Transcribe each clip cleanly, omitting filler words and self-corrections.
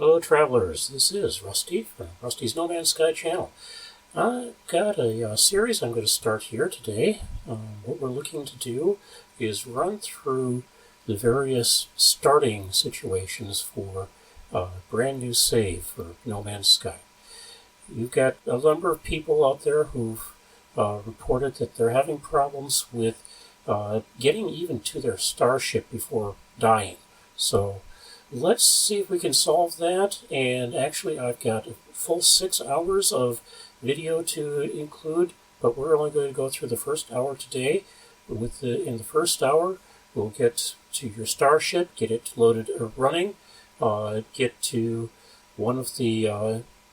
Hello travelers, this is Rusty from Rusty's No Man's Sky channel. I've got a series I'm going to start here today. What we're looking to do is run through the various starting situations for a brand new save for No Man's Sky. You've got a number of people out there who've reported that they're having problems with getting even to their starship before dying. So let's see if we can solve that, and actually I've got a full 6 hours of video to include, but we're only going to go through the first hour today. In the first hour, we'll get to your starship, get it loaded or running, get to one of the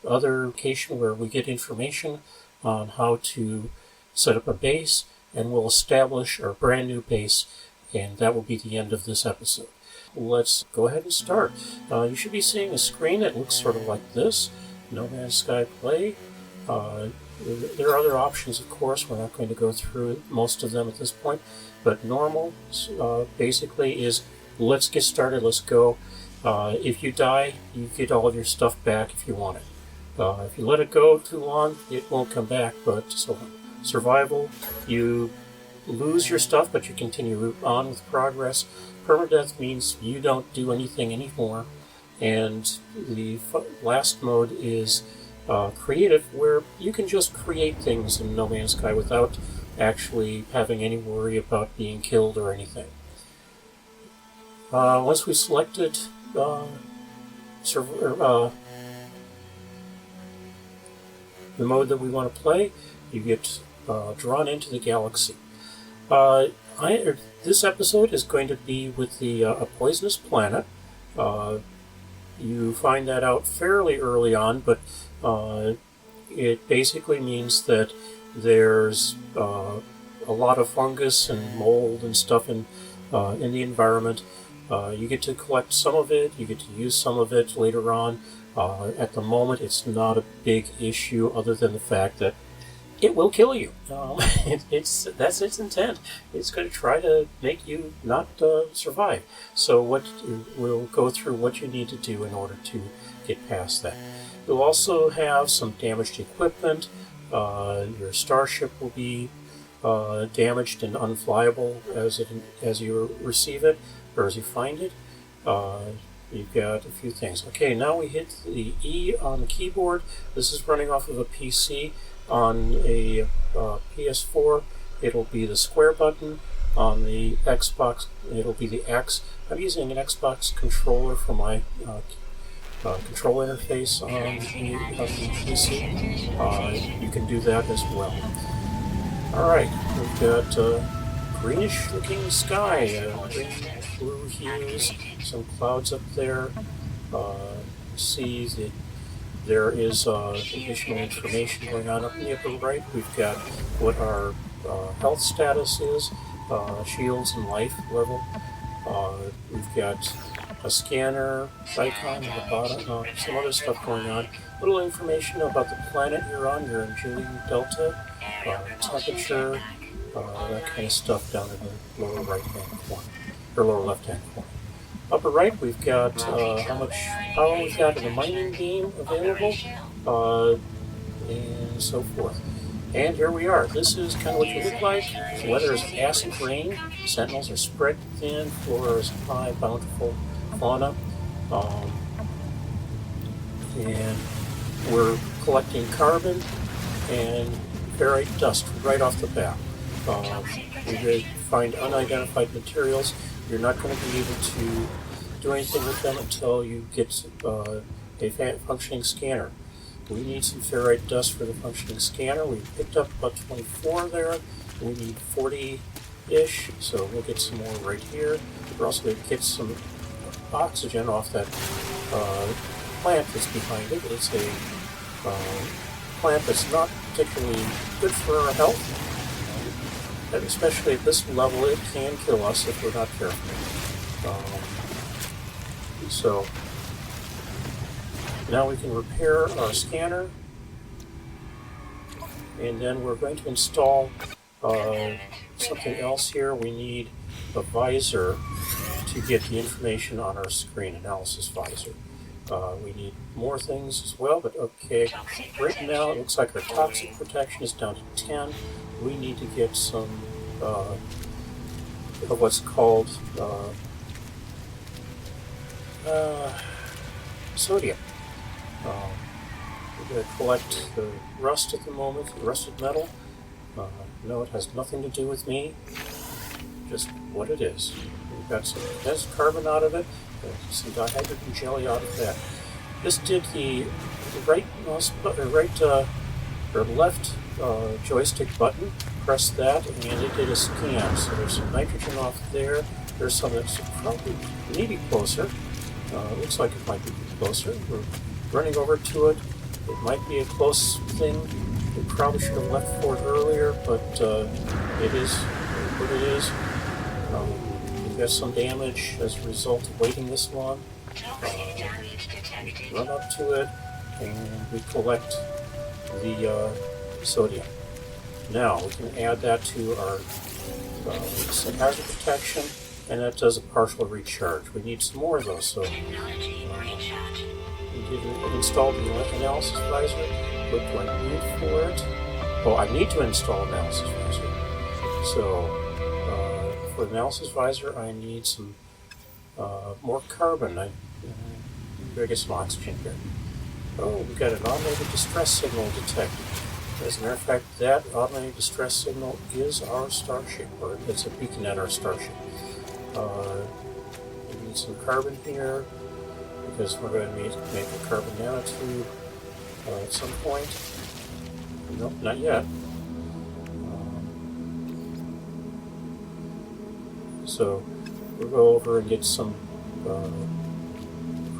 other location where we get information on how to set up a base, and we'll establish our brand new base, and that will be the end of this episode. Let's go ahead and start. You should be seeing a screen that looks sort of like this. No Man's Sky Play. There are other options, of course. We're not going to go through most of them at this point. But normal basically is, let's get started, let's go. If you die, you get all of your stuff back if you want it. If you let it go too long, it won't come back. But so survival, you lose your stuff, but you continue on with progress. Permadeath means you don't do anything anymore, and the last mode is creative, where you can just create things in No Man's Sky without actually having any worry about being killed or anything. Once we've selected the mode that we want to play, you get drawn into the galaxy. This episode is going to be with a poisonous planet. You find that out fairly early on, but it basically means that there's a lot of fungus and mold and stuff in the environment. You get to collect some of it, you get to use some of it later on. At the moment, it's not a big issue, other than the fact that it will kill you. That's its intent. It's going to try to make you not survive. So we'll go through what you need to do in order to get past that. You'll also have some damaged equipment. Your starship will be damaged and unflyable as you receive it, or as you find it. You've got a few things. Okay, now we hit the E on the keyboard. This is running off of a PC. On a PS4, it'll be the square button. On the Xbox, it'll be the X. I'm using an Xbox controller for my control interface on the PC. You can do that as well. Alright, we've got greenish-looking sky, green, blue hues, some clouds up there. See that there is additional information going on up in the upper right. We've got what our health status is, shields and life level. We've got a scanner icon at the bottom, some other stuff going on. Little information about the planet you're on. You're in Julian Delta, temperature, that kind of stuff down in the lower right-hand corner, or lower left-hand corner. Upper right, we've got how much power we've got in the mining beam available, and so forth. And here we are. This is kind of what you look like. The weather is acid rain. Sentinels are spread thin. Flora is high, bountiful fauna. And we're collecting carbon and ferrite dust right off the bat. We find unidentified materials. You're not going to be able to do anything with them until you get a functioning scanner. We need some ferrite dust for the functioning scanner. We picked up about 24 there. We need 40-ish, so we'll get some more right here. We're also going to get some oxygen off that plant that's behind it. It's a plant that's not particularly good for our health. And especially at this level, it can kill us if we're not careful. So now we can repair our scanner, and then we're going to install something else here. We need a visor to get the information on our screen, analysis visor. We need more things as well, but okay. Right now, it looks like our toxic protection is down to 10. We need to get some of what's called sodium. We're going to collect the rust at the moment, the rusted metal. No, it has nothing to do with me, just what it is. We've got some carbon out of it, some dihydrogen jelly out of that. This did the right mouse button, or left joystick button. Press that, and it did a scan. So there's some nitrogen off there. There's some that's probably maybe closer. Looks like it might be closer. We're running over to it. It might be a close thing. We probably should have left for it earlier, but it is what it is. We've got some damage as a result of waiting this long. We run up to it, and we collect the sodium. Now we can add that to our hazard protection, and that does a partial recharge. We need some more of those, so we did install the analysis visor. What do I need for it? Oh, I need to install analysis visor. So for the analysis visor, I need some more carbon. I get some oxygen here. Oh, we've got an automated distress signal detected. As a matter of fact, that automated distress signal is our starship, or it's a beacon at our starship. We need some carbon here, because we're going to make a carbon nanotube at some point. Nope, not yet. So we'll go over and get some,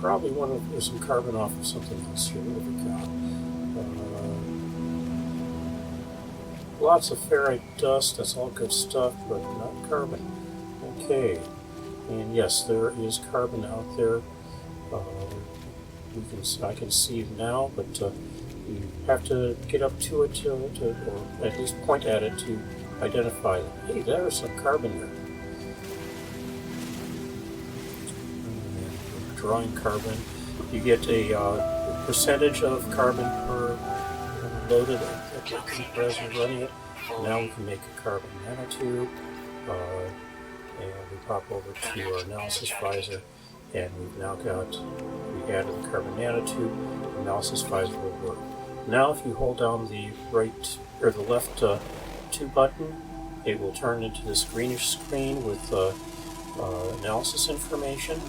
probably there's some carbon off of something else here. What have we got? Lots of ferrite dust, that's all good stuff, but not carbon. Okay, and yes, there is carbon out there. I can see it now, but you have to get up to it or at least point at it to identify it. Hey, there's some carbon there. Drawing carbon, you get a percentage of carbon per loaded as you're running it. Now we can make a carbon nanotube, and we pop over to our analysis visor, and we added the carbon nanotube. The analysis visor will work. Now, if you hold down the right or the left 2 button, it will turn into this greenish screen with analysis information.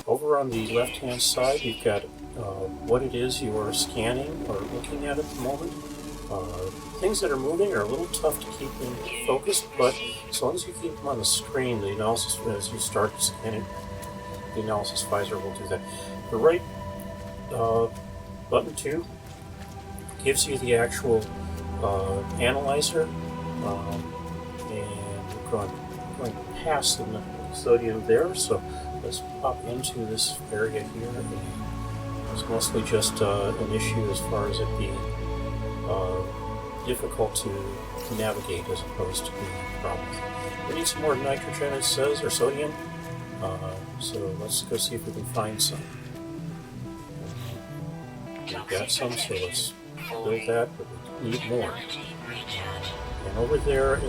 Over on the left-hand side, you've got what it is you are scanning or looking at the moment. Things that are moving are a little tough to keep in focused, but as long as you keep them on the screen, the analysis, as you start scanning, the analysis visor will do that. The right button 2 gives you the actual analyzer, and we're going past the sodium there, so let's pop into this area here. It's mostly just an issue as far as it being difficult to navigate as opposed to being a problem. We need some more nitrogen, it says, or sodium. So let's go see if we can find some. We've got some, so let's build that, but we need more. And over there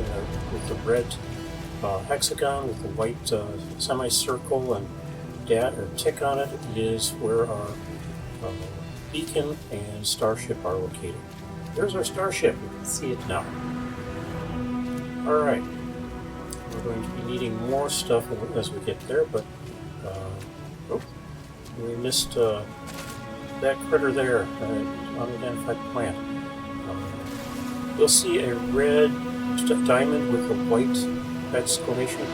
with the red hexagon with the white semicircle and tick on it is where our beacon and starship are located. There's our starship. You can see it now. Alright. We're going to be needing more stuff as we get there, but we missed that critter there, unidentified plant. You'll see a red diamond with a white exclamation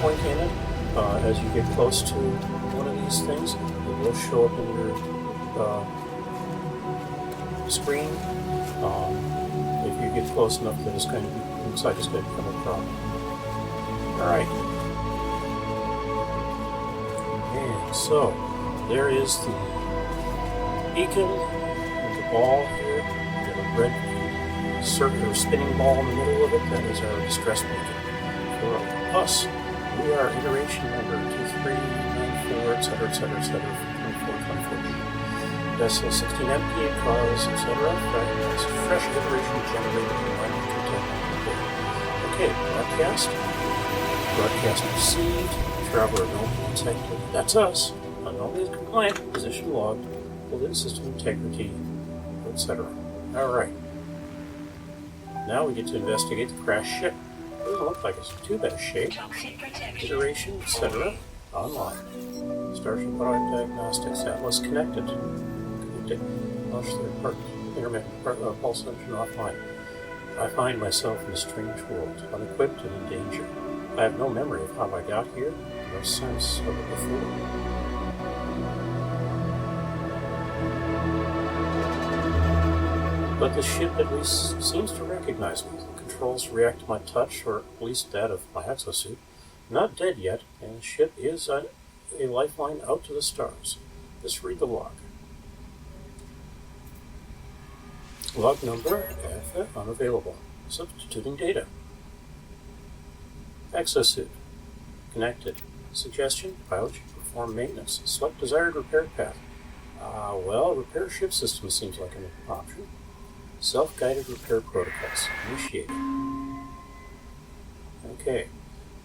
point in it. As you get close to one of these things, it will show up in your screen. If you get close enough, then it's going to be, looks like it's going to become a problem. Alright. And so, there is the beacon and the ball here. We've got a red circular spinning ball in the middle of it. That is our distress beacon. For us, we are iteration number 2394, etc., etc., etc., 24, 24, Vessel 16MP cause, etc. Fresh iteration generated in line content. Okay, broadcast. Broadcast received. Traveler anomaly detected. That's us. Anomaly is compliant. Position logged. Within system integrity, etc. Alright. Now we get to investigate the crashed ship. It doesn't look like it's in too bad a shape. Iteration, etc. Online. Starship Auto Diagnostics. Atlas connected. Launch third-party intermittent pulse engine offline. I find myself in a strange world, unequipped and in danger. I have no memory of how I got here, no sense of it before. But the ship at least seems to recognize me. The controls react to my touch, or at least that of my exosuit. Not dead yet, and the ship is a lifeline out to the stars. Let's read the log. Log number, unavailable. Substituting data. Exosuit. Connected. Suggestion, pilot should perform maintenance. Select desired repair path. Well, repair ship system seems like an option. Self-guided repair protocols. Initiated. Okay,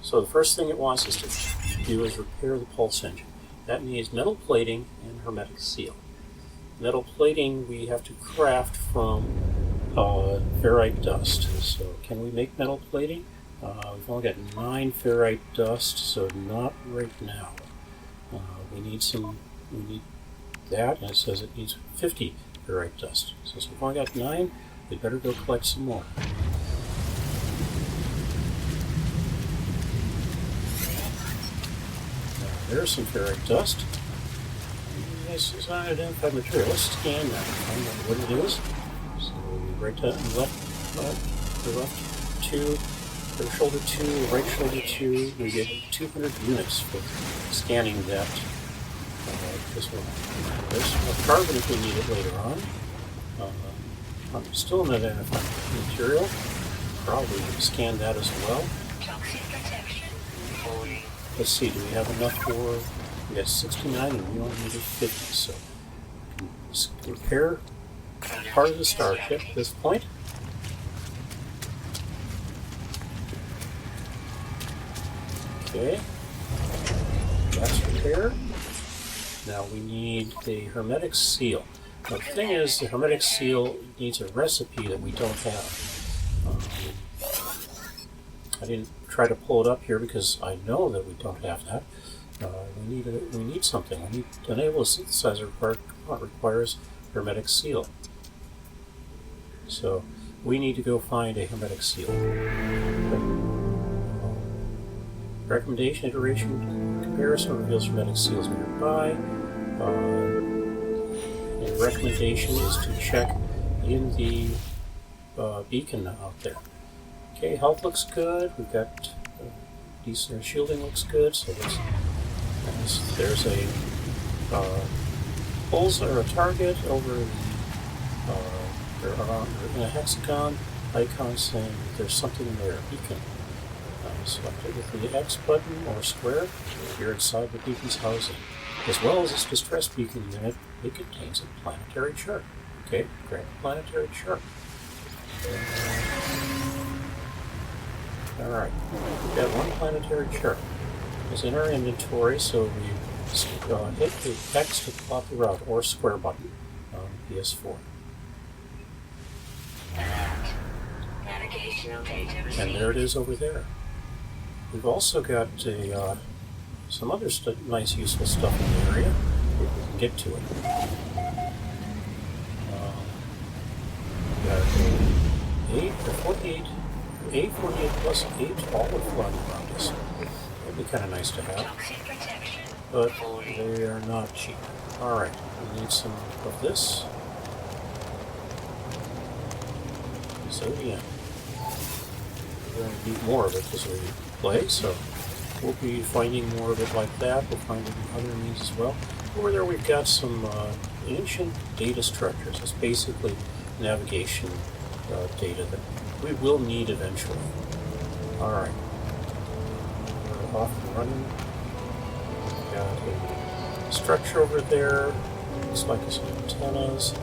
so the first thing it wants us to do is repair the pulse engine. That needs metal plating and hermetic seal. Metal plating we have to craft from ferrite dust. So can we make metal plating? We've only got 9 ferrite dust, so not right now. We need that, and it says it needs 50 ferrite dust. So we've only got 9, we better go collect some more. There's some ferrite dust. This is unidentified material. Let's scan that and find out what it is. So right to the left 2, right shoulder 2, right shoulder 2. We get 200 units for scanning that. This one. There's a carbon if we need it later on. I'm still an unidentified material. Probably scan that as well. Let's see, do we have enough for... We got 69 and we only needed 50, so we can repair part of the starship at this point. Okay, that's repaired. Now we need the hermetic seal. Now the thing is, the hermetic seal needs a recipe that we don't have. I didn't try to pull it up here because I know that we don't have that. We need something. We need to enable a synthesizer requires hermetic seal. So we need to go find a hermetic seal. Recommendation iteration comparison reveals hermetic seals nearby. And recommendation is to check in the beacon out there. Okay, health looks good. We've got decent shielding looks good. So there's a bullseye or a target over in a hexagon icon saying there's something in there. Beacon. Select it with the X button or square. You're inside the beacon's housing. As well as its distress beacon unit, it contains a planetary chart. Okay, grab a planetary chart. Alright, we've got one planetary chart. It's in our inventory, so we hit the X to plot the route, or square button on PS4. And there it is over there. We've also got some other nice useful stuff in the area. We can get to it. We've got A48 plus 8 olive flying around us. That'd be kind of nice to have. But they are not cheap. Alright, we need some of this. Zodiac. We're going to need more of it as we play, so we'll be finding more of it like that. We'll find it in other means as well. Over there we've got some ancient data structures. It's basically navigation data that we will need eventually. Alright. We're off and running. We've got a structure over there. looks like some antennas,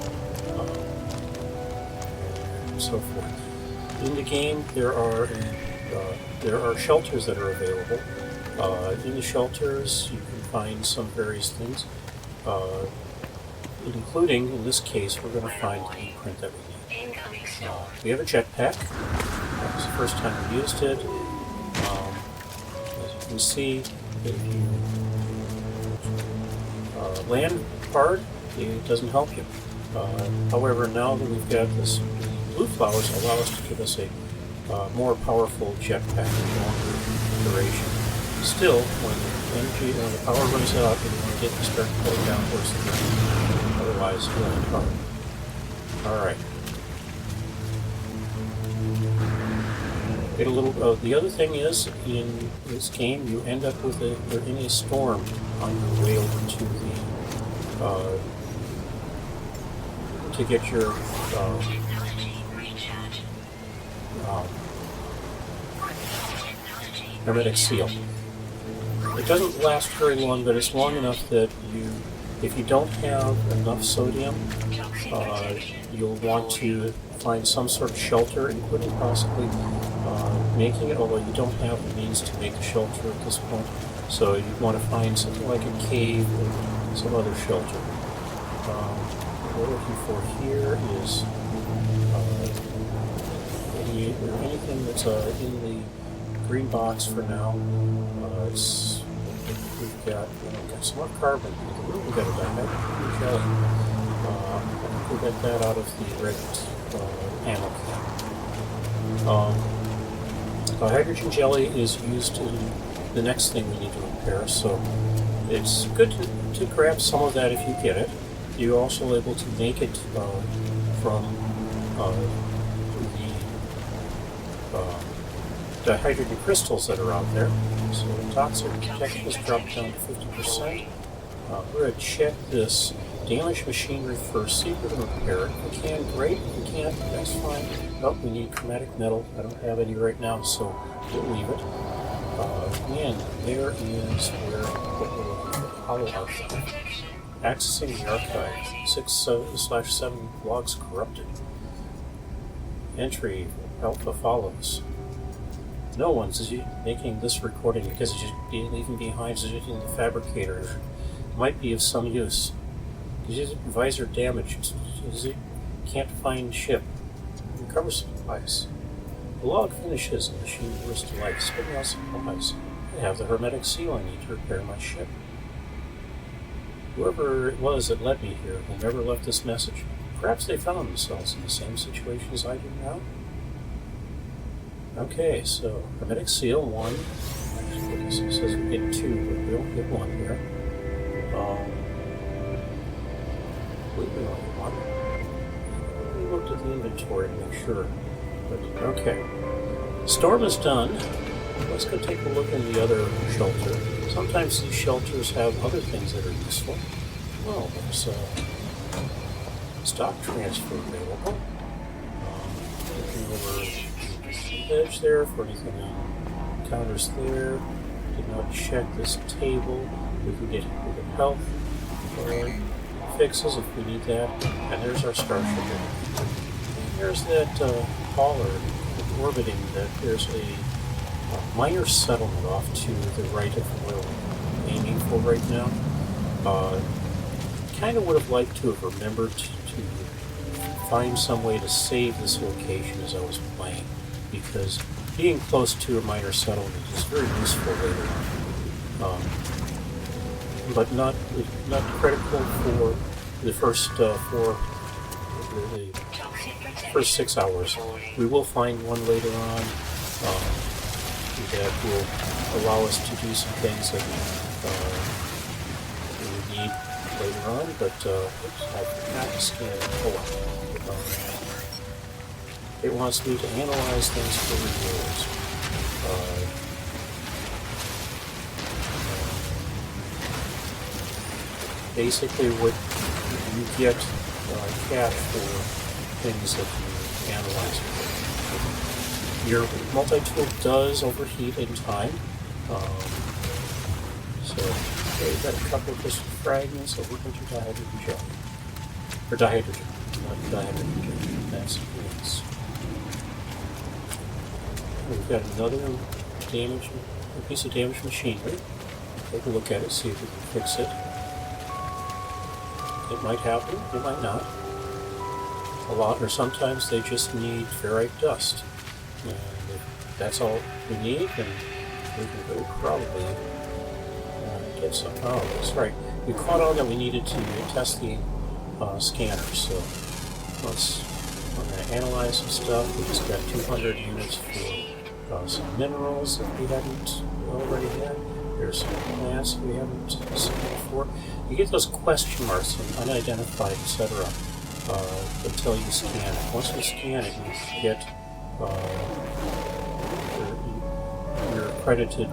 and so forth. In the game, there are shelters that are available. In the shelters, you can find some various things, including, in this case, we're going to find the blueprint that we need. We have a jetpack. That was the first time we used it. As you can see, if you land hard, it doesn't help you. However, now that we've got this, blue flowers allow us to give us a more powerful jetpack with longer duration. Still, when the power runs out, we want to get to start pulling down towards the ground. Otherwise, you'll end hard. Alright. Get a little. The other thing is, in this game, you end up with in a storm on your way over to the to get your hermetic seal. It doesn't last very long, but it's long enough that if you don't have enough sodium, you'll want to find some sort of shelter, including possibly making it, although you don't have the means to make the shelter at this point. So you want to find something like a cave or some other shelter. What we're looking for here is anything that's in the green box for now. We've got some more carbon. We've got a dihydrogen jelly. We'll get that out of the red panel cap. Hydrogen jelly is used in the next thing we need to repair, so it's good to grab some of that if you get it. You're also able to make it from the dihydrogen crystals that are out there. So the toxic protection has dropped down to 50%. We're going to check this damaged machinery first, see if we can repair it. If we can, great. If we can't, that's fine. Oh, we need chromatic metal. I don't have any right now, so we'll leave it. And there is where what we're looking for, Hollow Archive. Accessing the archive. 6/7 logs corrupted. Entry alpha follows. No one's making this recording because it's just leaving behind suggesting the fabricator might be of some use. Visor damaged. Can't find ship. Recover supplies. The log finishes and the machine bursts to life. Spitting out supplies. I have the hermetic seal I need to repair my ship. Whoever it was that led me here will never left this message. Perhaps they found themselves in the same situation as I do now. Okay, so hermetic seal 1. It says we get 2, but we don't get 1 here. We only get 1. We looked at the inventory to make sure. But okay. Storm is done. Let's go take a look in the other shelter. Sometimes these shelters have other things that are useful. Well, there's stock transfer available. Looking over the edge there for anything on counters there. Did not check this table. We can get health fixes if we need that. And there's our starship. And there's that hauler orbiting that there's a minor settlement off to the right of where we're aiming for right now. Kind of would have liked to have remembered to find some way to save this location as I was playing, because being close to a minor settlement is very useful later on, but not critical for the first the first 6 hours. We will find one later on that will allow us to do some things that we need later on, but I forgot to scan. It wants me to analyze things for rewards. Basically, what you get cash for things that you analyze. Your multi-tool does overheat in time. So, okay, we've got a couple of crystal fragments, so we're going to dihydrogen jelly. or dihydrogen, not dihydrogen. That's this. We've got another a piece of damaged machinery. Take a look at it, see if we can fix it. It might happen, it might not. A lot, or sometimes they just need ferrite dust. And if that's all we need, then we can go probably get some. Oh, that's right. We caught on that we needed to test the scanner, so we're going to analyze some stuff. We just got 200 units for some minerals that we hadn't already had. There's some plants we haven't seen before. You get those question marks and unidentified, etc. Until you scan it. Once you scan it, you get you're accredited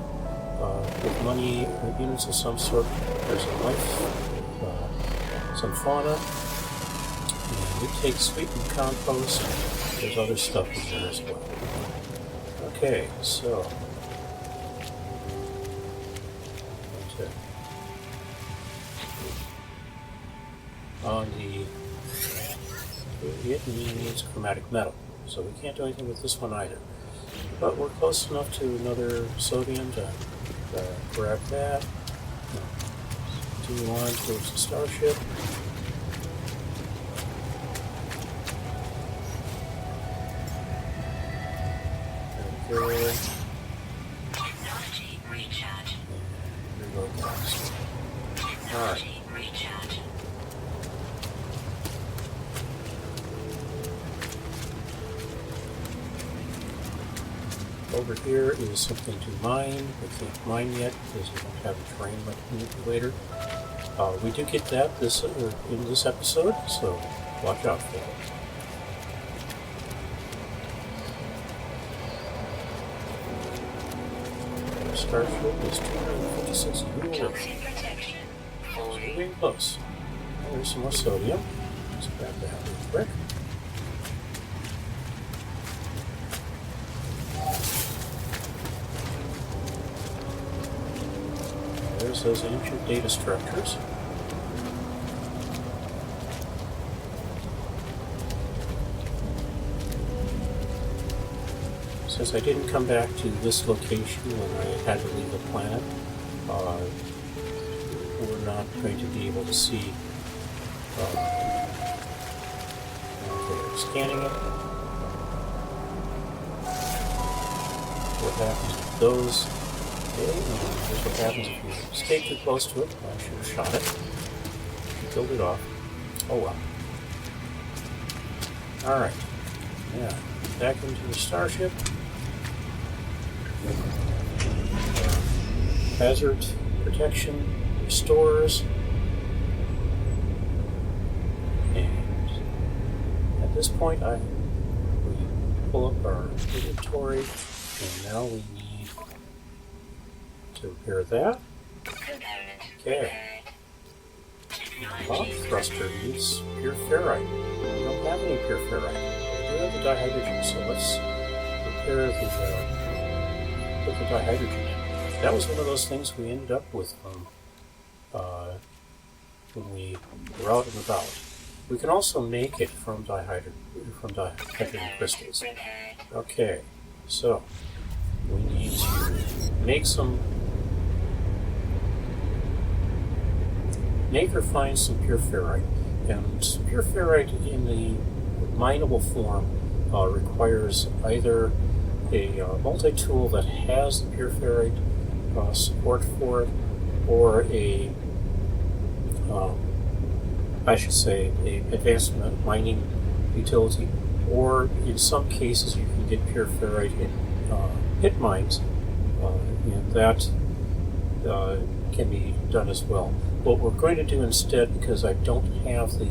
with money or units of some sort. There's a life, some fauna, and it takes sweetened compost. There's other stuff in there as well. Okay, so on the it needs chromatic metal, so we can't do anything with this one either. But we're close enough to another sodium to grab that. Continue on towards the starship. There we go. Technology recharge. And reload that. Alright. Recharge. Over here is something to mine. We can't mine yet because we don't have a terrain manipulator. We do get that in this episode, so watch out for it. Our starship is 256 years old. Toxic protection. Moving close. There's some more sodium. Let's grab that real quick. There's those ancient data structures. Since I didn't come back to this location when I had to leave the planet, we're not going to be able to see. Okay, scanning it. What happens with those? Okay, and here's what happens if you stay too close to it. I should have shot it. Killed it off. Oh well. Alright. Yeah. Back into the starship. Hazard protection restores. And at this point we pull up our inventory, and now we need to repair that. Okay. Bob thruster needs pure ferrite. We don't have any pure ferrite. We do have the dihydrogen, so let's repair put the dihydrogen in. That was one of those things we ended up with when we were out and about. We can also make it from dihydrogen crystals. Okay, so we need to make or find some pure ferrite. And pure ferrite in the mineable form requires either a multi-tool that has the pure ferrite support for it, or a advanced mining utility, or in some cases you can get pure ferrite in pit mines, and that can be done as well. What we're going to do instead, because I don't have the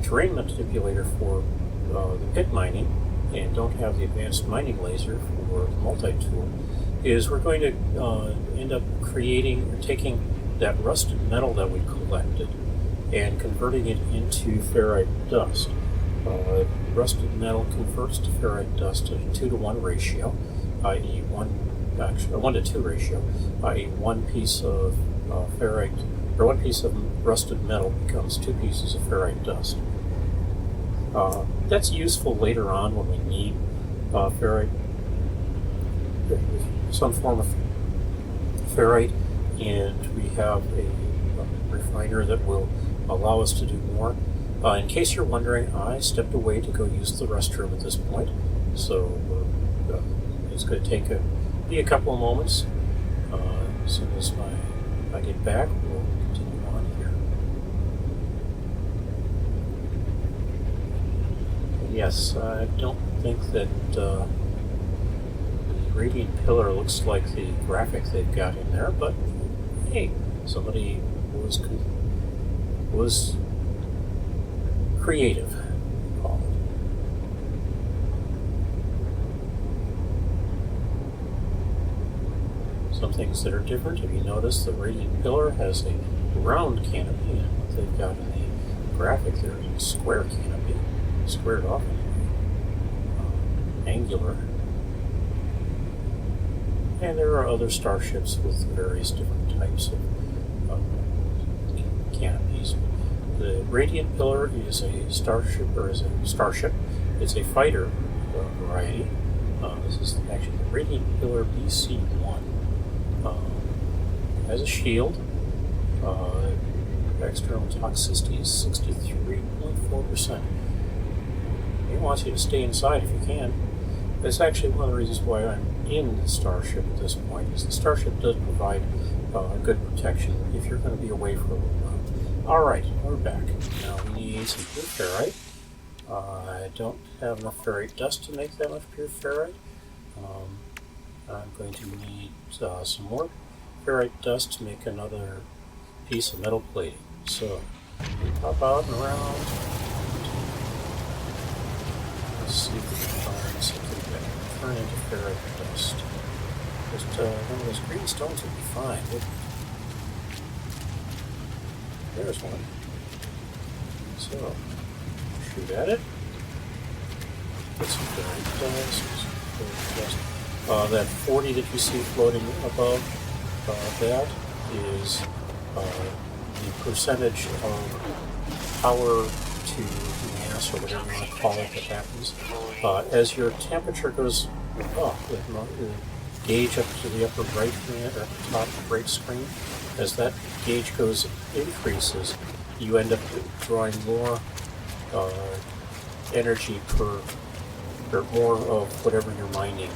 terrain manipulator for the pit mining and don't have the advanced mining laser for the multi-tool, is we're going to end up taking that rusted metal that we collected and converting it into ferrite dust. Rusted metal converts to ferrite dust at a 2-to-1 ratio, i.e. 1-to-2 ratio, i.e. one piece of ferrite, or one piece of rusted metal becomes 2 pieces of ferrite dust. That's useful later on when we need ferrite, some form of ferrite, and we have a refiner that will allow us to do more. In case you're wondering, I stepped away to go use the restroom at this point, so it's going to be a couple of moments. As soon as I get back, we'll continue on here. Yes, I don't think that the radiant pillar looks like the graphic they've got in there, but hey, somebody was creative, call it. Some things that are different. If you notice, the radiant pillar has a round canopy, and what they've got in the graphic there is a square canopy, squared off anyway, angular. And there are other starships with various different types of canopies. The radiant pillar is a starship, It's a fighter variety. This is actually the radiant pillar BC-1. Has a shield. External toxicity is 63.4%. It wants you to stay inside if you can. That's actually one of the reasons why I'm in the starship at this point, is the starship does provide good protection if you're going to be away for a little while. Alright, we're back. Now we need some pure ferrite. I don't have enough ferrite dust to make that much pure ferrite. I'm going to need some more ferrite dust to make another piece of metal plating. So, we pop out and around. Let's see if we can find something that can turn into ferrite dust. Just one of those green stones would be fine. There's one. So, shoot at it. Get some ferrite dust. That 40 that you see floating above, that is the percentage of power to mass, or whatever you want to call it, that happens. As your temperature goes up, the gauge up to the upper right hand, or top right screen, as that gauge increases, you end up drawing more energy or more of whatever you're mining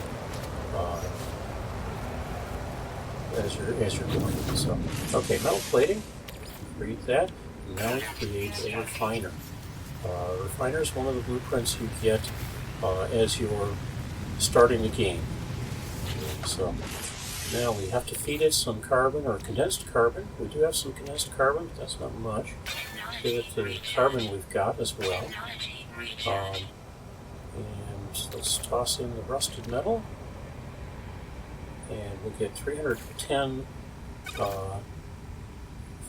as you're going. So, okay, metal plating. Create that. And now create a refiner. Refiner is one of the blueprints you get as you're starting the game. So now we have to feed it some carbon, or condensed carbon. We do have some condensed carbon, but that's not much. Give it the carbon we've got as well. And let's toss in the rusted metal. And we'll get 310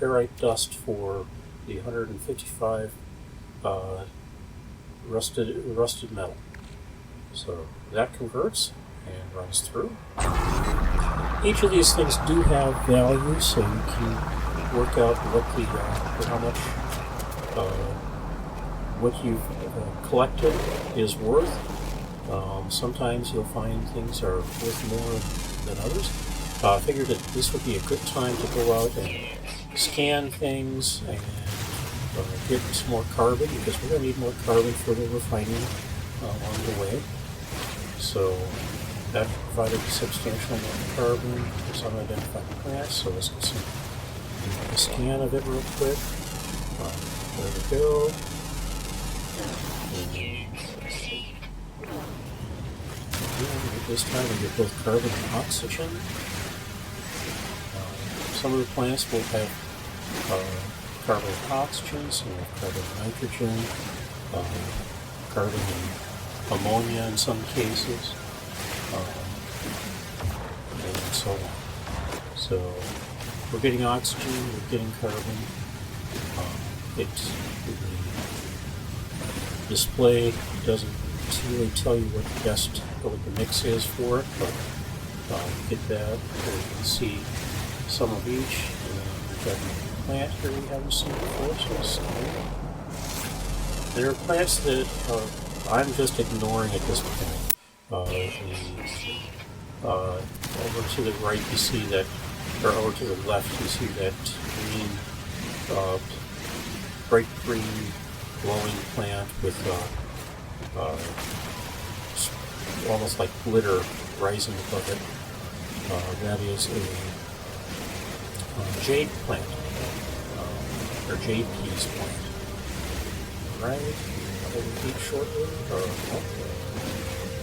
ferrite dust for the 155 rusted metal. So that converts and runs through. Each of these things do have value, so you can work out what you've collected is worth. Sometimes you'll find things are worth more than others. I figured that this would be a good time to go out and scan things and get some more carbon, because we're going to need more carbon for the refining along the way. So that provided a substantial amount of carbon for some unidentified plants. So let's get a scan of it real quick. There we go. And this time we get both carbon and oxygen. Some of the plants will have carbon and oxygen, some will have carbon and nitrogen, carbon and ammonia in some cases, and so on. So we're getting oxygen, we're getting carbon. The display doesn't really tell you what the mix is for it, but you get that. You can see some of each. And we've got a plant here we haven't seen before, so let's see. There are plants that I'm just ignoring at this point. Over to the right, you see that, or over to the left, you see that green, bright green, glowing plant with almost like glitter rising above it. That is a jade plant, or jade peas plant. Right? Will repeat shortly.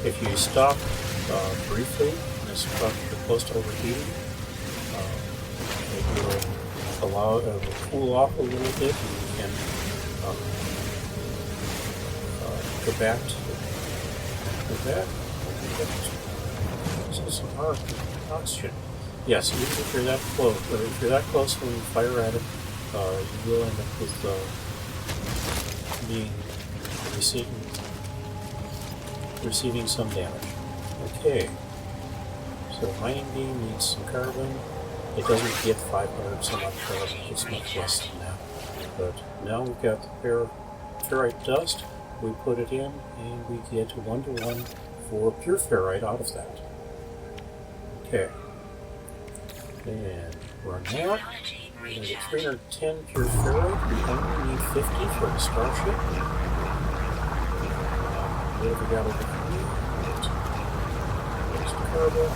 If you stop briefly, and it's close to overheating, it will allow it to cool off a little bit, and you can go back to that. So some oxygen. Yes, even if you're that close, when you fire at it, you will end up with receiving some damage. Okay. So mining beam needs some carbon. It doesn't get 500 some odd carbon. It's much less than that. But now we've got the ferrite dust. We put it in, and we get 1-to-1 for pure ferrite out of that. Okay. And run that. We're going to get 310 pure ferrite. We only need 50 for the starship. What have we got over here? There's the carbon.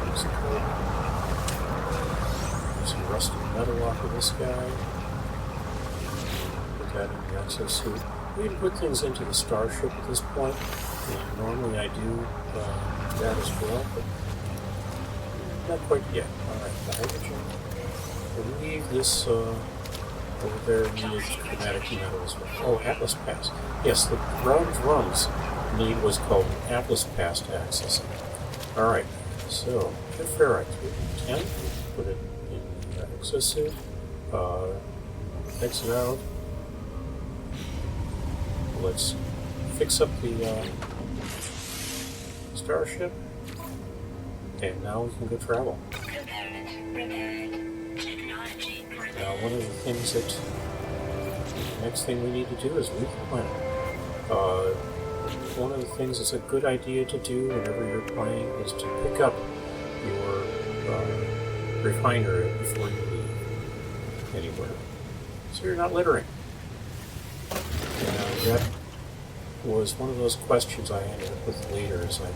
There's the carbon. There's some rusted metal off of this guy. Put that in the exosuit. We can put things into the starship at this point, and normally I do that as well, but not quite yet. Alright, the hydrogen. I believe this over there needed chromatic metal as well. Oh, Atlas Pass. Yes, the round drums need what's called an Atlas Pass to access it. Alright, so pure ferrite 10. Put it in the exosuit. Exit out. Let's fix up the starship. Okay, now we can go travel. Now, one of the things the next thing we need to do is leave the planet. One of the things that's a good idea to do whenever you're playing is to pick up your refiner before you leave anywhere, so you're not littering. That was one of those questions I ended up with later, as I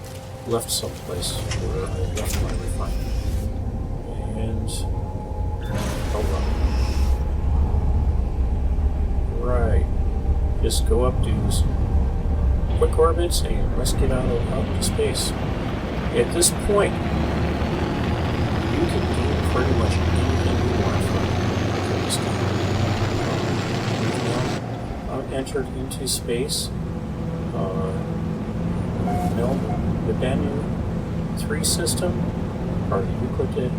left someplace where I left my refiner. And hold on. Right. Just go up, do some quick orbits, and let's get out into space. At this point, you can do pretty much anything you want from this game. We've now entered into space. The Bennu 3 system, part of the Euclid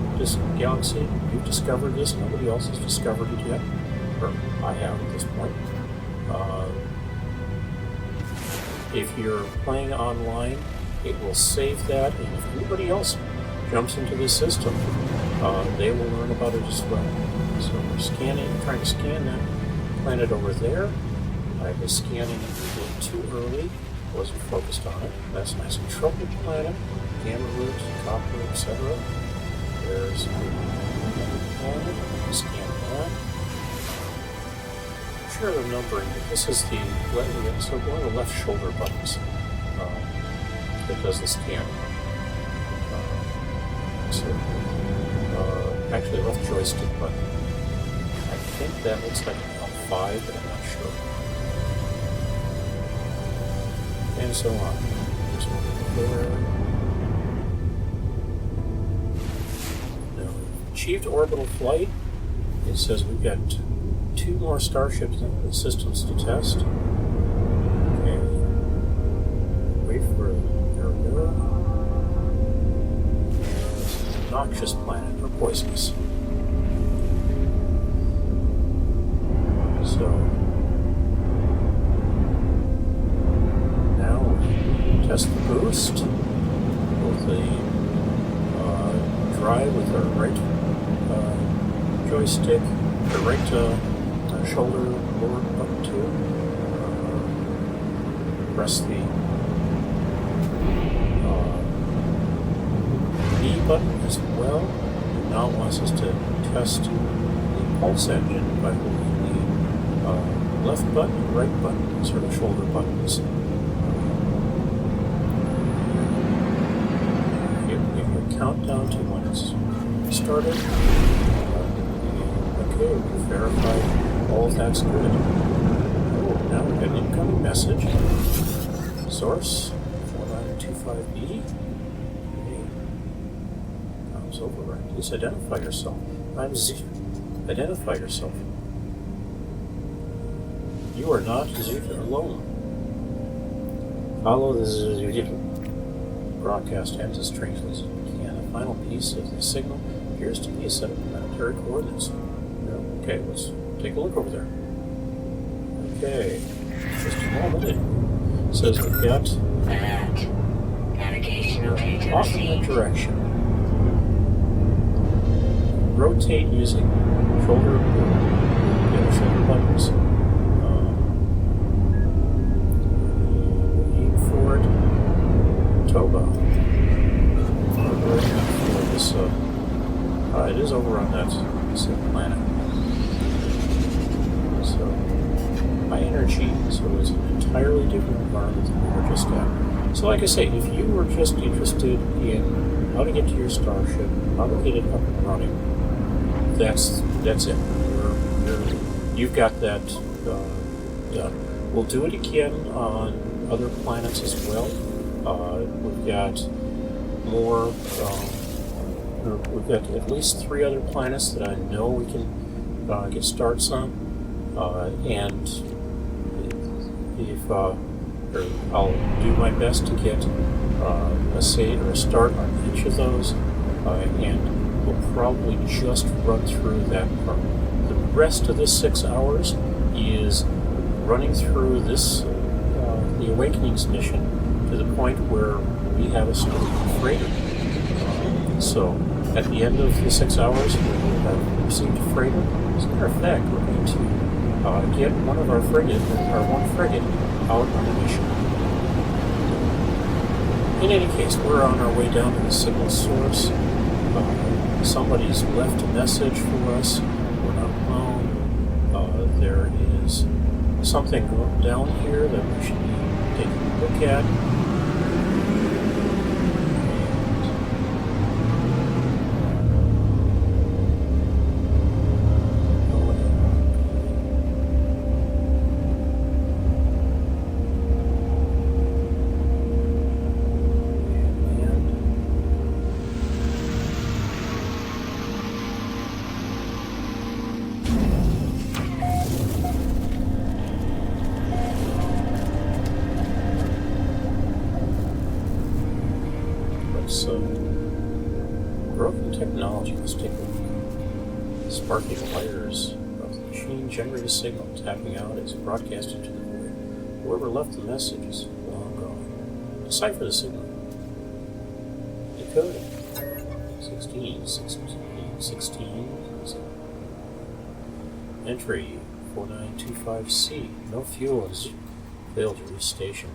galaxy. You've discovered this. Nobody else has discovered it yet. Or I have at this point. If you're playing online, it will save that, and if anybody else jumps into this system, they will learn about it as well. So we're trying to scan that planet over there. I was scanning it a bit too early, wasn't focused on it. That's nice and troubled planet, gamma root, copper, etc. There's another planet, scan that. I'm sure the numbering, but this is one of the left shoulder buttons that does the scan. Actually left joystick button. I think that looks like an L5, but I'm not sure. And so on. There's one there. Now, achieved orbital flight. It says we've got 2 more starships in the systems to test. Okay. Wait for it. There we go. This is a noxious planet, or poisonous. So now we test the boost with the drive with our right joystick, the right shoulder forward button to it. Press the B button as well. It now wants us to test the pulse engine by holding the left button and right button. These are the shoulder buttons. Give you a countdown to when it's started. Okay, we've verified all of that's good. Oh, now we've got an incoming message. Source 4925B. Okay. Comes over. Please identify yourself. I'm Z. Identify yourself. You are not Zika alone. Follow the Zika broadcast ends as strangely as it can. The final piece of the signal appears to be a set of planetary coordinates. Okay, let's take a look over there. Okay, just a moment. It says we've got Alert. Navigational data off in that received. direction. Rotate using shoulder buttons. Aim for it. Toba. For this, it is over on that planet. So, high energy, so it's an entirely different environment than we were just at. So, like I say, if you were just interested in how to get to your starship, how to get it up and running, that's it. You've got that done. We'll do it again on other planets as well. We've got more. We've got at least 3 other planets that I know we can get starts on, and if I'll do my best to get a say or a start on each of those, and we'll probably just run through that part. The rest of this 6 hours is running through this the Awakenings mission to the point where we have a freighter. So at the end of the 6 hours, we will have received a freighter. As a matter of fact, we're going to get one of our one frigate out on a mission. In any case, we're on our way down to the signal source. Somebody's left a message for us. We're not alone. There is something down here that we should be taking a look at. Broken technology. Let's take a look. Sparking wires of the machine generate a signal, tapping out as broadcasted to the void. Whoever left the message is long gone. Decipher the signal. Decoding. 16. Entry 4925C. No fuel is failed to reach station.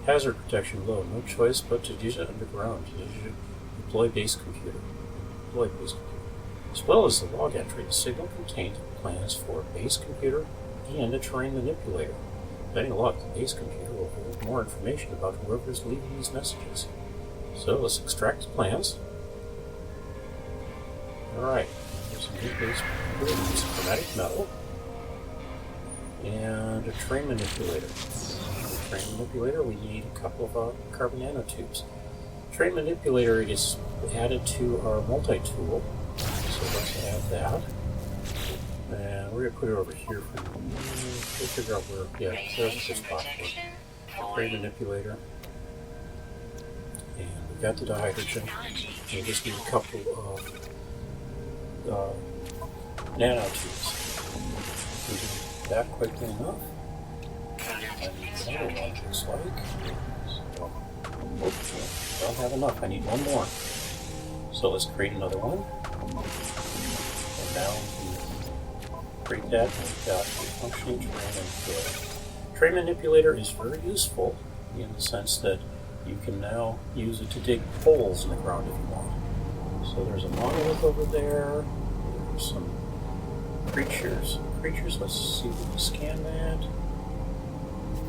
Hazard protection low. No choice but to use it underground. Deploy base computer. As well as the log entry, the signal contained plans for a base computer and a terrain manipulator. Depending on log, the base computer will hold more information about whoever is leaving these messages. So let's extract the plans. Alright, there's a new base computer, there's chromatic metal, and a terrain manipulator. For the terrain manipulator, we need a couple of carbon nanotubes. Train manipulator is added to our multi-tool, so let's add that. And we're going to put it over here for now. We'll figure out where, there's the spot for train manipulator. And we've got the dihydrogen. We just need a couple of nanotubes. We do that quickly enough. And another one looks like. I don't have enough. I need one more. So let's create another one. And now upgrade that. We've got a functioning terrain manipulator. Terrain manipulator is very useful in the sense that you can now use it to dig holes in the ground if you want. So there's a monolith over there. There's some creatures. Let's see if we can scan that.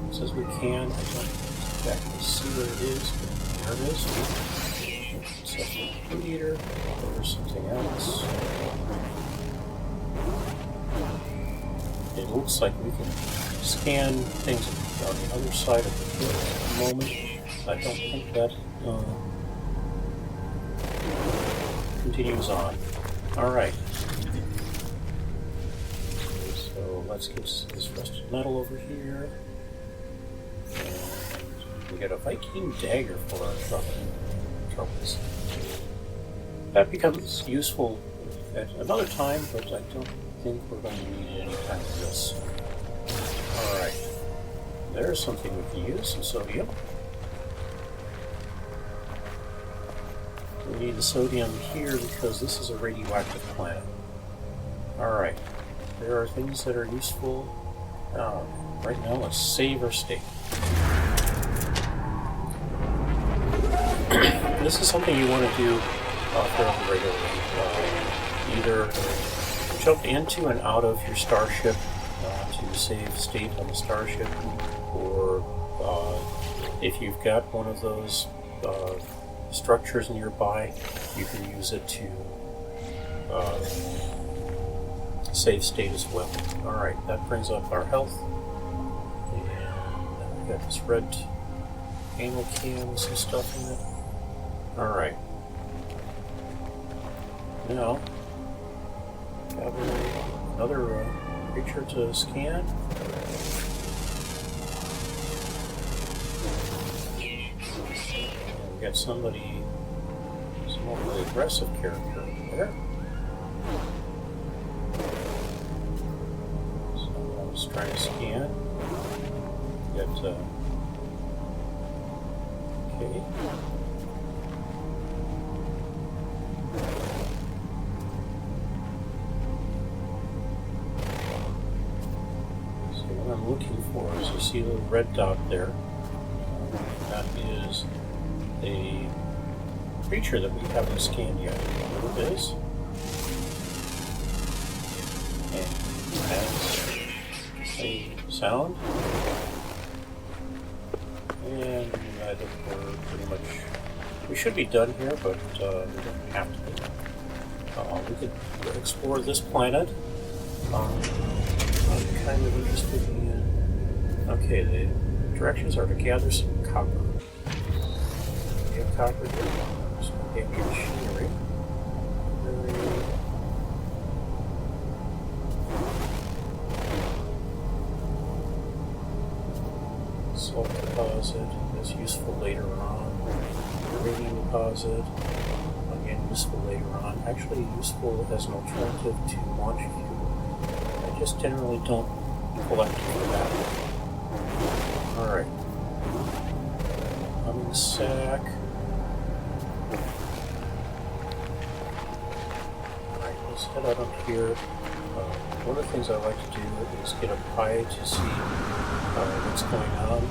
It says we can. I don't exactly see where it is, but there it is. Set the food eater. There's something else. It looks like we can scan things on the other side of the field at the moment. I don't think that continues on. Alright. So let's get this rusted metal over here. And we got a Viking dagger for our troubles. That becomes useful at another time, but I don't think we're going to need it anytime real soon. Alright. There's something we can use, some sodium. We need the sodium here because this is a radioactive planet. Alright. There are things that are useful. Right now, let's save our state. This is something you want to do fairly regularly. Either jump into and out of your starship to save state on the starship, or if you've got one of those structures nearby, you can use it to save state as well. Alright, that brings up our health. And we've got this red anal can with some stuff in it. Alright. Now, got another creature to scan. We got somebody, some overly aggressive character over there. So I was trying to scan. Got, okay. So what I'm looking for is, you see the red dot there. That is a creature that we haven't scanned yet. There it is. And it has a sound. And I think we're pretty much... We should be done here, but we don't have to be. We could explore this planet. I'm kind of interested in... Okay, the directions are to gather some copper. We have copper here. Some heavy machinery. Salt deposit is useful later on. Uranium deposit, again useful later on. Actually useful as an alternative to launch fuel. I just generally don't collect for that. Alright. Humming sack. Alright, let's head out up here. One of the things I like to do is get a pie to see what's going on.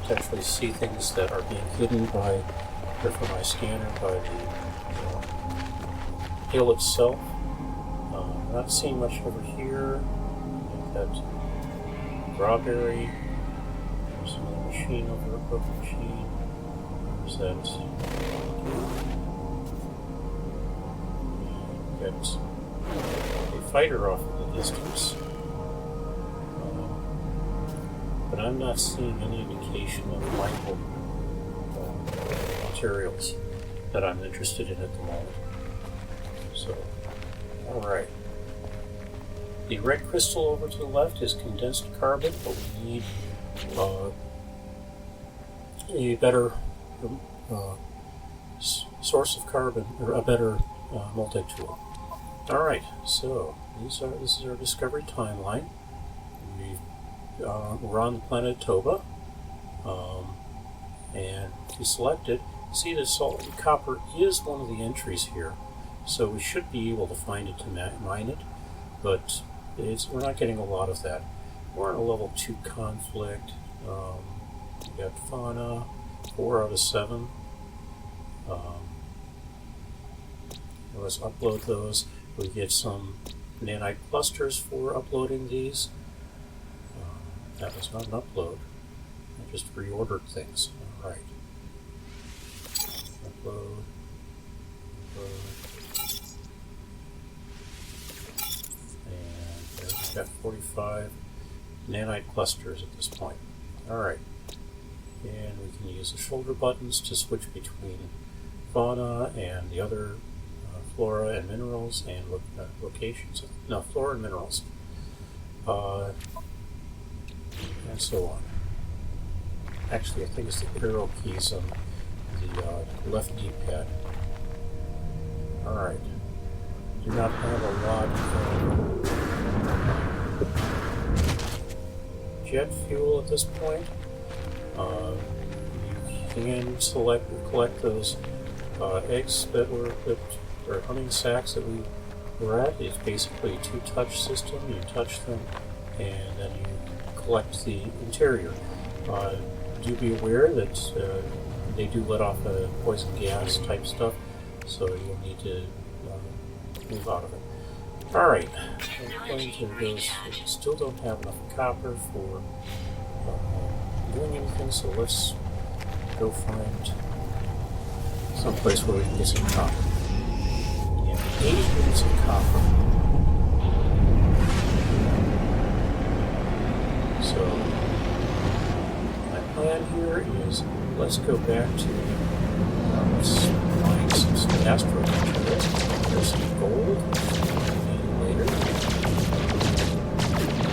Potentially see things that are being hidden by, or from my scanner, by the hill itself. Not seeing much over here. That strawberry. There's another machine over above the machine. There's that. Got a fighter off in the distance. But I'm not seeing any indication of mineable materials that I'm interested in at the moment. So, alright. The red crystal over to the left is condensed carbon, but we need a better source of carbon, or a better multi-tool. Alright, so this is our discovery timeline. We're on the planet Toba, and if you select it, see that salt and copper is one of the entries here, so we should be able to find it to mine it. but we're not getting a lot of that. We're in a level 2 conflict. We got fauna, 4 out of 7. Let's upload those. We get some nanite clusters for uploading these. That was not an upload. I just reordered things. Alright. Upload. And we've got 45 nanite clusters at this point. Alright. And we can use the shoulder buttons to switch between fauna and the other flora and minerals and locations. No, flora and minerals. And so on. Actually, I think it's the arrow keys on the left D-pad. Alright. Do not have a lot of jet fuel at this point. You can collect those eggs that or hunting sacks that we were at. It's basically a 2-touch system. You touch them, and then you collect the interior. Do be aware that they do let off a poison gas type stuff, so you'll need to move out of it. Alright, we still don't have enough copper for doing anything, so let's go find some place where we can get some copper. We have 8 units of copper. So, my plan here is let's go back to let's find some asteroid materials. There's some gold, and later.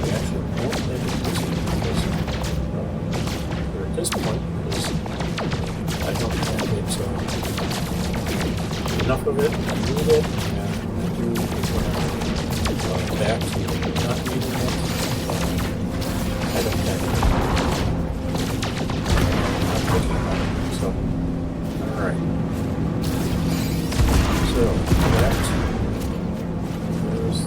We actually won't make it because here at this point, because I don't have it enough of it, I need it, and I do back to not needing it. I don't have it. I'm looking at it, so, alright. So, back to, there's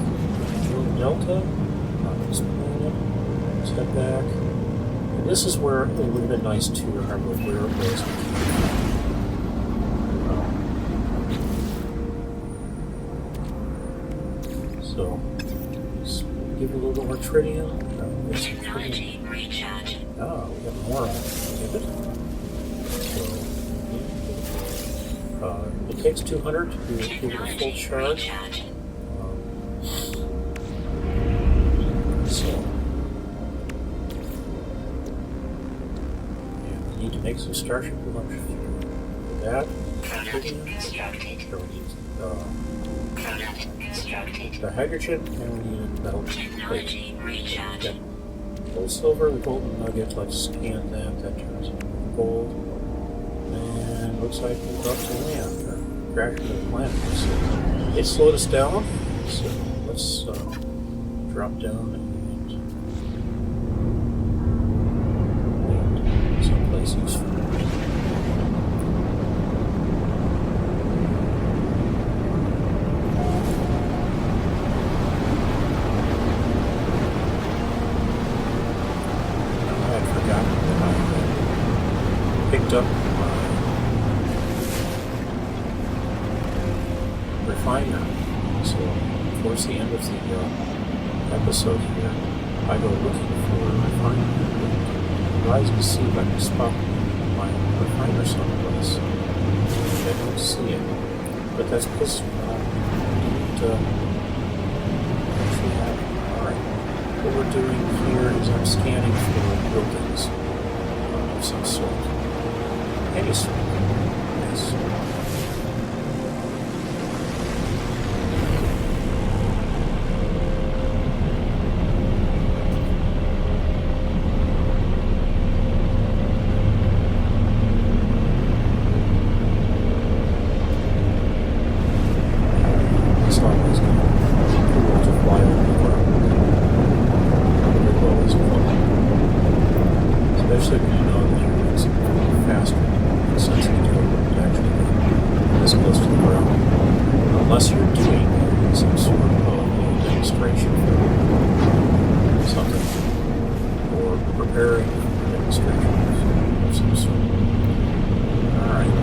the Delta, on this planet, let's head back. And this is where it would have been nice to remember where it was. So, let's give it a little more tritium. Technology recharge. Oh, we got more of it. So, it takes 200 to give it a full charge. So, yeah, we need to make some Starship launch for that. Product constructed. So we need Product constructed. the hydrogen, and we need a metal plate. Technology recharge. Okay. Gold, silver, the golden nugget. Let's scan that. That turns into gold. And looks like we're about to land, or crash into the planet. So it slowed us down. So let's drop down and land someplace useful. Picked up my refiner. So towards the end of the episode here, I go looking for a refiner and rise to see if I can spot my refiner someplace. I don't see it, but that's because I didn't actually have it. Alright, what we're doing here is I'm scanning for buildings of some sort. Any sort. Yes. It's always cool to fly over the ground. It's always fun. Especially when you know that you're doing something really faster. Sense of doing actually this close to the ground, unless you're doing some sort of demonstration preparing for demonstration of some sort. Alright.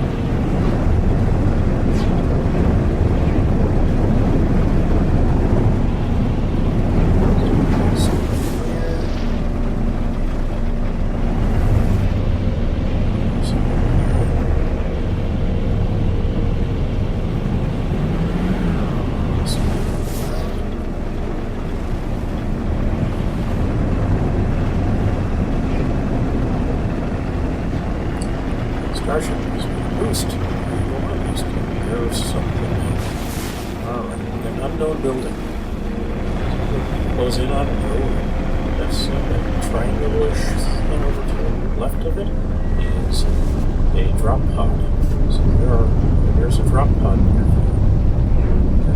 Starship is boost. There's something. Alright, an unknown building. Close in on it. Oh, that's a triangle-ish thing over to the left of it is a drop pod. So there's a drop pod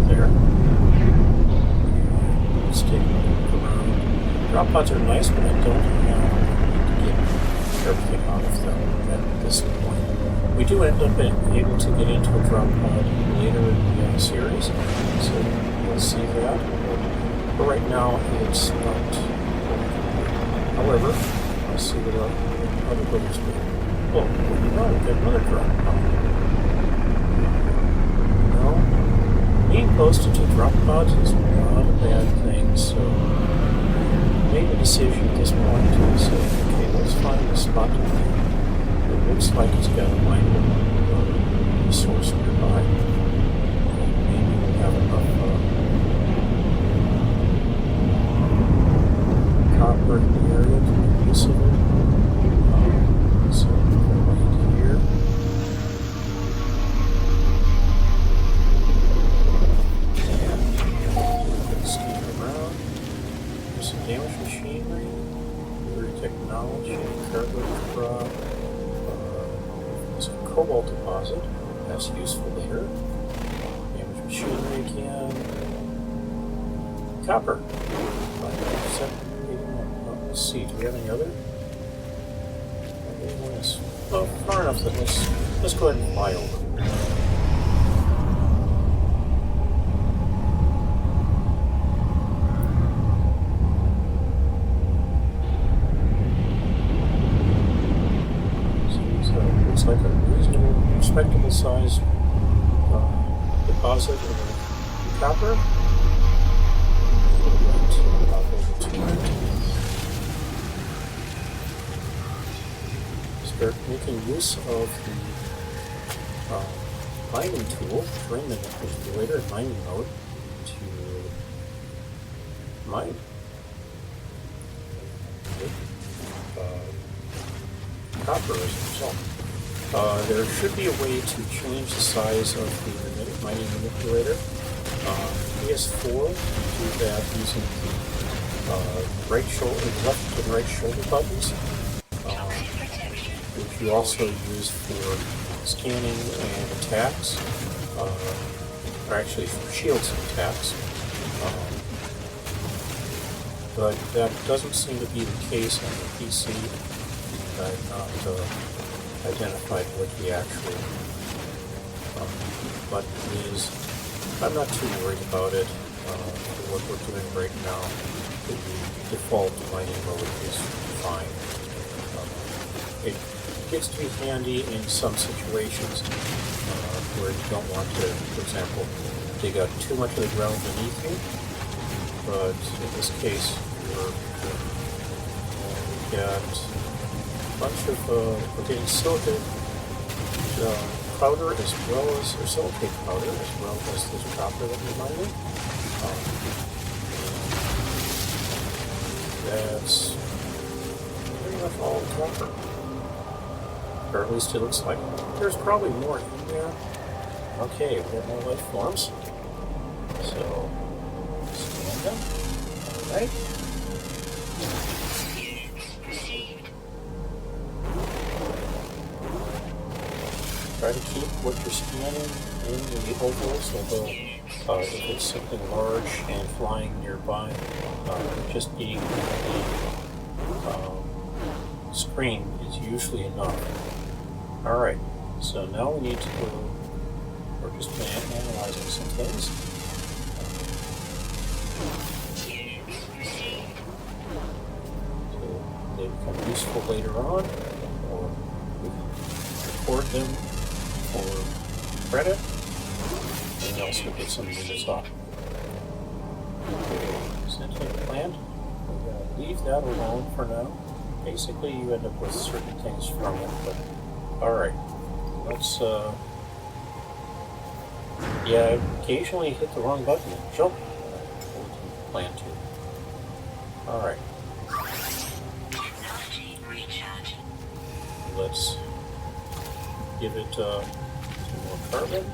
there. Let's take a look around. Drop pods are nice, but I don't have to get everything out of them at this point. We do end up able to get into a drop pod later in the series, so we'll see that. But right now, it's not. However, let's see what other buildings do. Oh, no, we've got another drop pod. No, being close to two drop pods is not a bad thing, so I made a decision at this point to say, okay, let's find a spot to be. It looks like it's got a mine resource nearby. Maybe we'll have enough copper in the area to make use of it. So right here. And scan around. There's some damaged machinery, weird technology, cargo drop. There's a cobalt deposit. That's useful there. Damaged machinery again. Copper. 5%. Let's see. Do we have any other? Well, far enough that let's go ahead and fly over. Looks like a reasonable, respectable size deposit of copper. Start making use of the mining tool, terrain manipulator, mining mode to mine. Copper as a result. There should be a way to change the size of the mining manipulator. PS4 can do that using the left and right shoulder buttons, which you also use for scanning and attacks, or actually for shields and attacks. But that doesn't seem to be the case on the PC. I've not identified what the actual button is. I'm not too worried about it. For what we're doing right now, the default mining mode is fine. It gets to be handy in some situations where you don't want to, for example, dig up too much of the ground beneath you. But in this case, we've got a bunch of we're getting silicate powder as well as, or silicate powder as well as this copper that we're mining. That's pretty much all the copper. Or at least it looks like. There's probably more in there. Okay, we have more life forms. So, scan them. Alright. Try to keep what you're scanning in the ovals, although if it's something large and flying nearby, just being on the screen is usually enough. Alright, so now we need to go, we're just analyzing some things. So they become useful later on, or we can record them for credit, and also get some units off. Sentient plant, we're going to leave that alone for now. Basically, you end up with certain things from it, but alright, let's, yeah, occasionally hit the wrong button and jump. Plan to. Alright. Technology recharge. Let's give it some more carbon.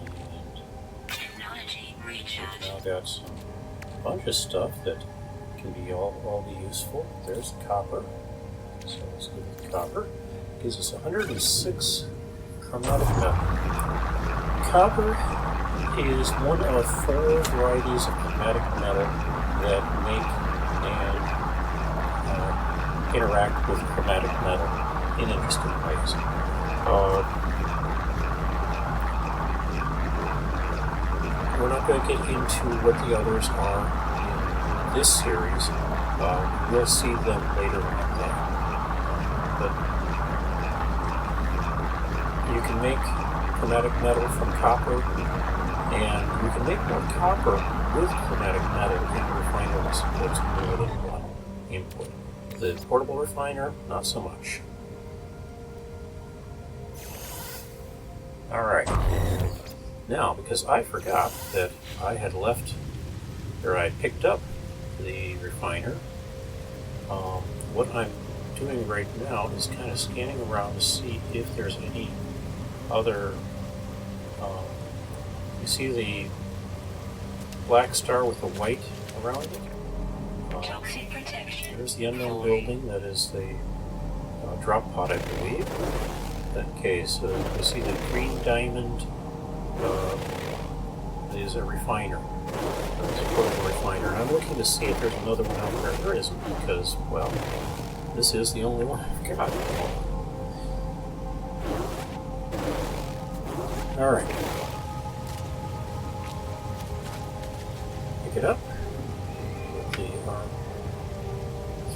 And Technology we've recharge. now got some bunch of stuff that can be all be useful. There's copper. So let's give it copper. Gives us 106 chromatic metal. Copper is one of 4 varieties of chromatic metal that make and interact with chromatic metal in interesting ways. We're not going to get into what the others are in this series. We'll see them later on. But you can make chromatic metal from copper, and you can make more copper with chromatic metal in a refiner that supports more than one input. The portable refiner, not so much. Alright. Now, because I forgot that I had left, or I picked up the refiner, what I'm doing right now is kind of scanning around to see if there's any other, you see the black star with the white around it? Toxic protection. There's the unknown building that is the drop pod, I believe. In that case, you see the green diamond is a refiner. It's a portable refiner. And I'm looking to see if there's another one out there. There isn't, because, well, this is the only one I've got. Alright. Pick it up with the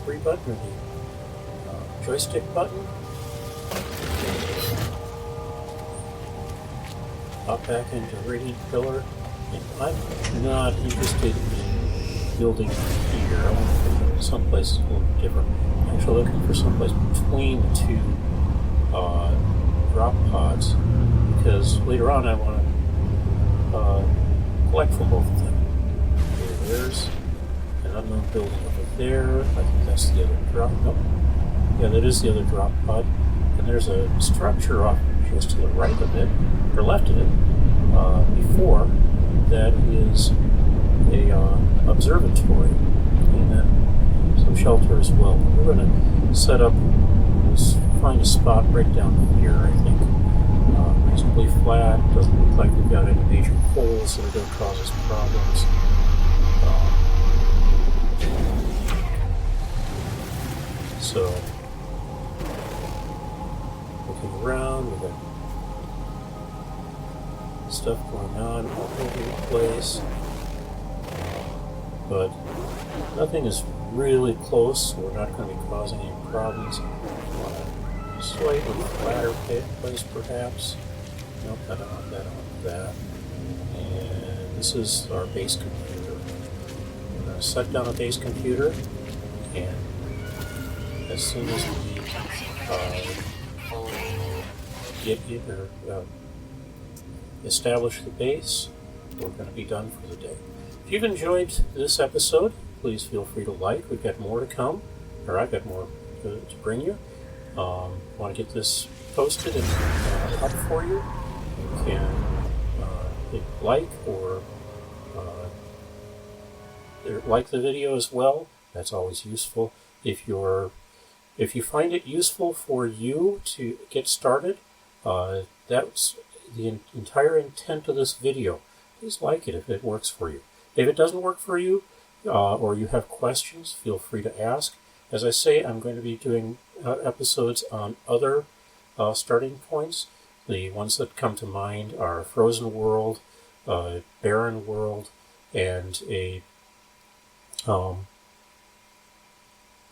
3 button, or the joystick button. Pop back into Radiant Pillar. And I'm not interested in building here. I want to put it someplace a little different. I'm actually looking for someplace between the 2 drop pods, because later on I want to collect from both of them. Okay, there's an unknown building over there. I think that's the other drop. Nope. Yeah, that is the other drop pod. And there's a structure off just to the right of it, or left of it, before, that is a observatory, and then some shelter as well. We're going to set up, let's find a spot right down here, I think. Reasonably flat, doesn't look like we've got any major holes that are going to cause us problems. So, looking around, we've got stuff going on all over the place, but nothing is really close, so we're not going to be causing any problems. On a slightly flatter place, perhaps. Nope, I don't want that on that. And this is our base computer. We're going to set down a base computer, and as soon as we get it, or establish the base, we're going to be done for the day. If you've enjoyed this episode, please feel free to like. We've got more to come, or I've got more to bring you. Want to get this posted and up for you? You can hit like or like the video as well. That's always useful. If you find it useful for you to get started, that's the entire intent of this video. Please like it if it works for you. If it doesn't work for you, or you have questions, feel free to ask. As I say, I'm going to be doing episodes on other starting points. The ones that come to mind are Frozen World, Barren World, and a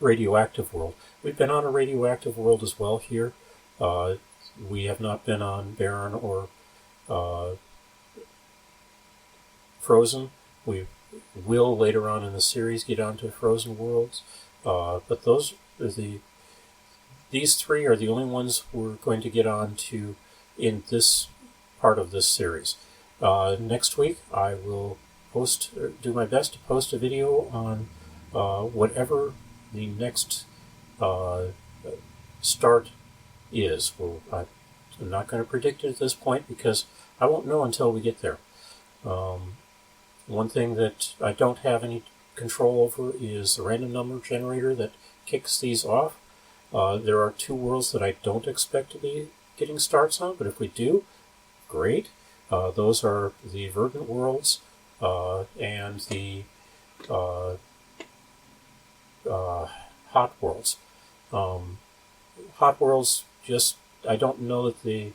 radioactive world. We've been on a radioactive world as well here. We have not been on barren or frozen. We will later on in the series get onto frozen worlds, but these three are the only ones we're going to get on to in this part of this series. Next week, I will do my best to post a video on whatever the next start is. I'm not going to predict it at this point because I won't know until we get there. One thing that I don't have any control over is the random number generator that kicks these off. There are 2 worlds that I don't expect to be getting starts on, but if we do, great. Those are the verdant worlds and the hot worlds. Hot worlds, I don't know that they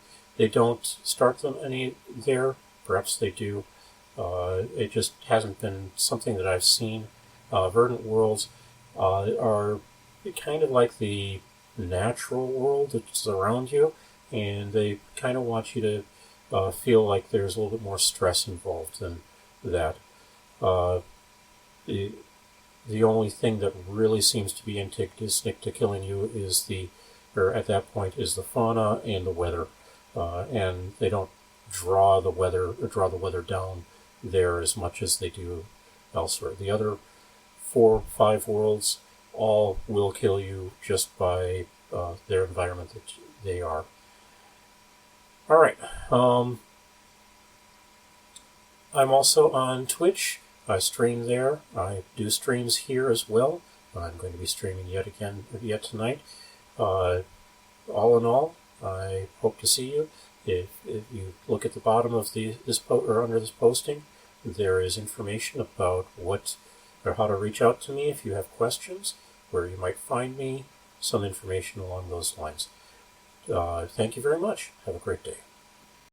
don't start them any there. Perhaps they do. It just hasn't been something that I've seen. Verdant worlds are kind of like the natural world that's around you, and they kind of want you to feel like there's a little bit more stress involved than that. The only thing that really seems to be antagonistic to killing you is at that point, is the fauna and the weather, and they don't draw the weather down there as much as they do elsewhere. The other 4 or 5 worlds all will kill you just by their environment that they are. All right. I'm also on Twitch. I stream there. I do streams here as well. I'm going to be streaming yet tonight. All in all, I hope to see you. If you look at the bottom of under this posting, there is information about how to reach out to me if you have questions, where you might find me, some information along those lines. Thank you very much. Have a great day.